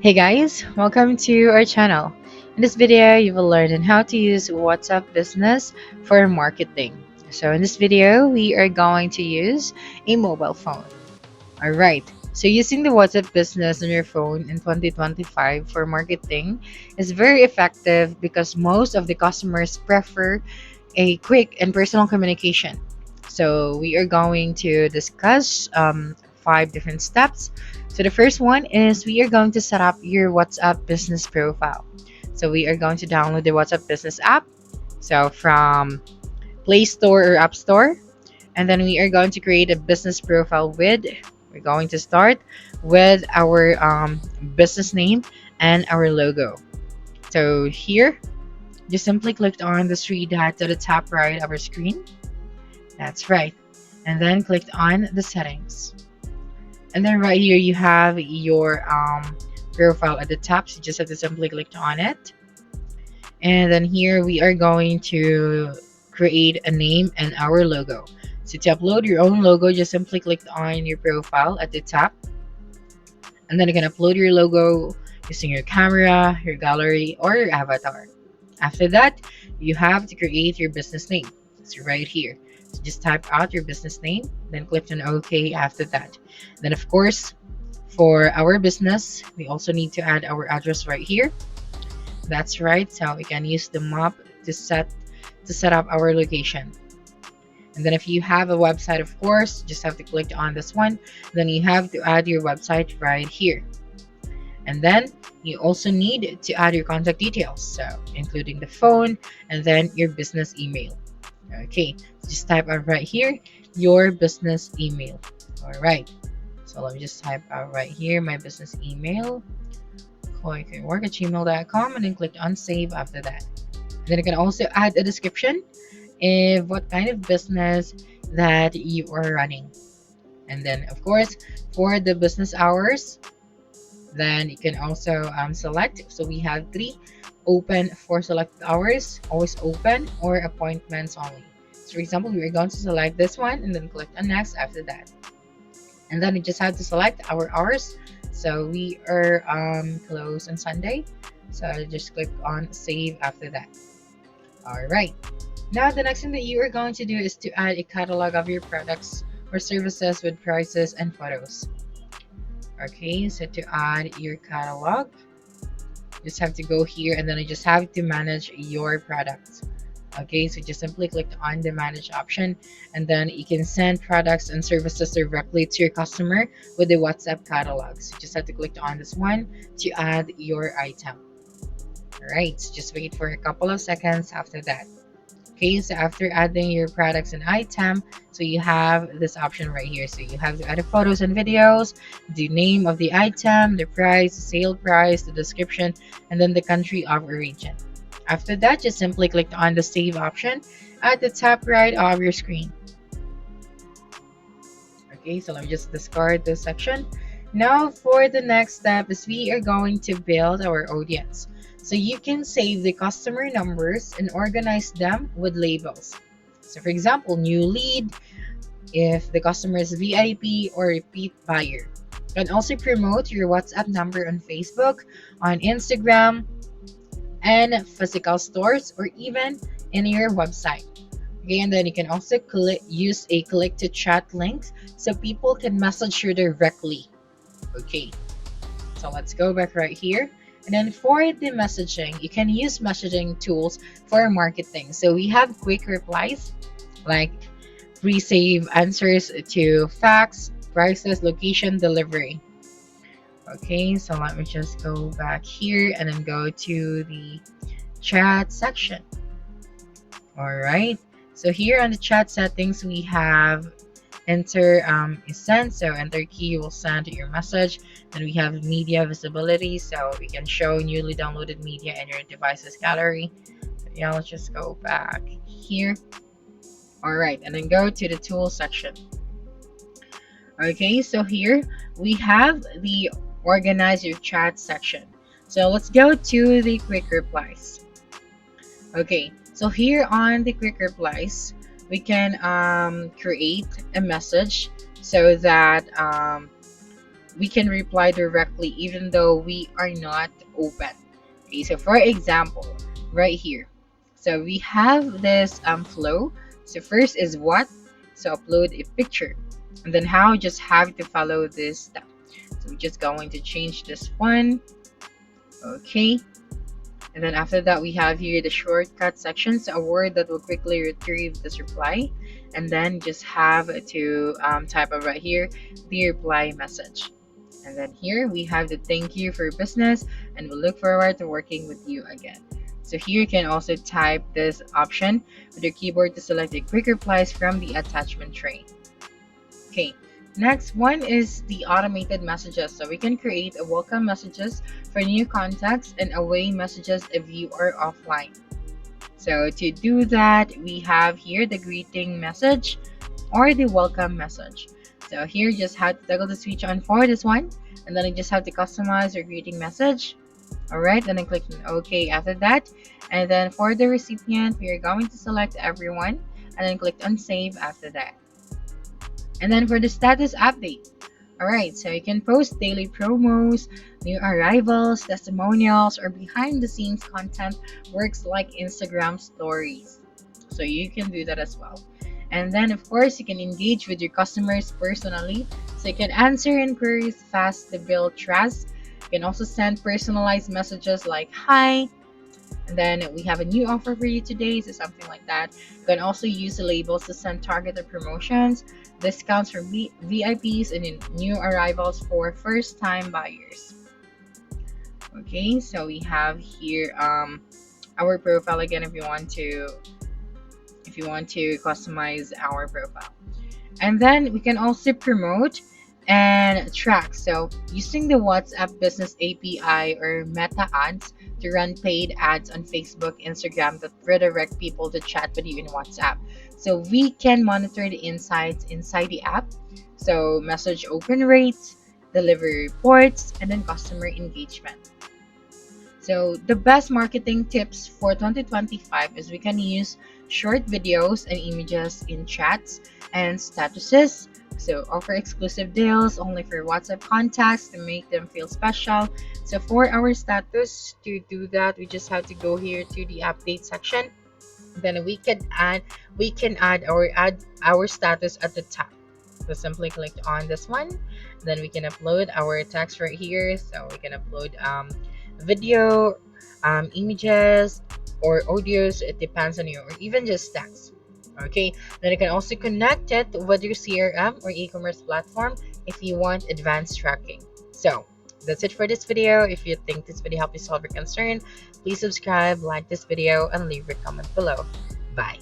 Hey guys, welcome to our channel. In this video, you will learn on how to use WhatsApp Business for marketing. So in this video, we are going to use a mobile phone. Alright, so using the WhatsApp Business on your phone in 2025 for marketing is very effective because most of the customers prefer a quick and personal communication. So we are going to discuss five different steps. So the first one is we are going to set up your WhatsApp business profile. So we are going to download the WhatsApp business app. So from Play Store or App Store. And then we are going to create a business profile with, we're going to start with our business name and our logo. So here, just simply click on the three dots at the top right of our screen. That's right. And then click on the settings. And then right here you have your profile at the top. So you just have to simply click on it. And then here we are going to create a name and our logo. So to upload your own logo, just simply click on your profile at the top. And then you can upload your logo using your camera, your gallery, or your avatar. After that, you have to create your business name. So right here. So just type out your business name, then click on OK after that. Then of course, for our business, we also need to add our address right here. That's right. So we can use the map to set up our location. And then if you have a website, of course, just have to click on this one. Then you have to add your website right here. And then you also need to add your contact details, so including the phone and then your business email. Okay, so just type out right here your business email. All right, so let me just type out right here my business email, chloecanwork@gmail.com, and then click on save after that. And then you can also add a description of what kind of business that you are running. And then of course for the business hours, then you can also select. So we have three: open for selected hours, always open, or appointments only. So for example, we are going to select this one and then click on next after that. And then you just have to select our hours. So we are closed on Sunday, so just click on save after that. All right, now the next thing that you are going to do is to add a catalog of your products or services with prices and photos. Okay, so to add your catalog, just have to go here and then you just have to manage your products. Okay, so just simply click on the manage option, and then you can send products and services directly to your customer with the WhatsApp catalog. So just have to click on this one to add your item. All right, so just wait for a couple of seconds after that. Okay, so after adding your products and item, so you have this option right here. So you have to add the photos and videos, the name of the item, the price, the sale price, the description, and then the country of origin. After that, just simply click on the save option at the top right of your screen. Okay, so let me just discard this section. Now for the next step is we are going to build our audience. So you can save the customer numbers and organize them with labels. So for example, new lead, if the customer is VIP or repeat buyer. You can also promote your WhatsApp number on Facebook, on Instagram, and physical stores, or even in your website. Okay, and then you can also use a click to chat link so people can message you directly. Okay, so let's go back right here. And then for the messaging, you can use messaging tools for marketing. So we have quick replies like pre-save answers to fax, prices, location, delivery. Okay, so let me just go back here and then go to the chat section. All right, so here on the chat settings, we have enter is sent. So enter key will send your message. Then we have media visibility, so we can show newly downloaded media in your device's gallery. Yeah, let's just go back here. All right, and then go to the tools section. Okay, so here we have the organize your chat section. So let's go to the quick replies. Okay, so here on the quick replies, we can create a message so that we can reply directly even though we are not open. Okay, so for example, right here, so we have this flow. So first is what, so upload a picture, and then how, just have to follow this step. So we're just going to change this one. Okay, and then after that, we have here the shortcut sections, a word that will quickly retrieve this reply. And then just have to type up right here the reply message. And then here we have the thank you for your business, and we'll look forward to working with you again. So here you can also type this option with your keyboard to select the quick replies from the attachment tray. Okay, next one is the automated messages. So we can create a welcome messages for new contacts and away messages if you are offline. So to do that, we have here the greeting message or the welcome message. So here you just have to toggle the switch on for this one, and then you just have to customize your greeting message. Alright, then I click on OK after that. And then for the recipient, we are going to select everyone and then click on save after that. And then for the status update, alright, so you can post daily promos, new arrivals, testimonials, or behind the scenes content works like Instagram stories. So you can do that as well. And then of course you can engage with your customers personally. So you can answer inquiries fast to build trust. You can also send personalized messages like hi. And then we have a new offer for you today, so something like that. You can also use the labels to send targeted promotions, discounts for VIPs, and new arrivals for first-time buyers. Okay, so we have here our profile again if you want to customize our profile. And then we can also promote and track. So using the WhatsApp Business API or Meta Ads to run paid ads on Facebook, Instagram that redirect people to chat with you in WhatsApp. So we can monitor the insights inside the app. So message open rates, delivery reports, and then customer engagement. So the best marketing tips for 2025 is we can use short videos and images in chats and statuses. So offer exclusive deals only for WhatsApp contacts to make them feel special. So for our status, to do that, we just have to go here to the update section. Then we can add our status at the top. So simply click on this one. Then we can upload our text right here. So we can upload video, images, or audios. It depends on you, or even just text. Okay, then you can also connect it with your CRM or e-commerce platform if you want advanced tracking. So that's it for this video. If you think this video helped you solve your concern, please subscribe, like this video, and leave your comment below. Bye.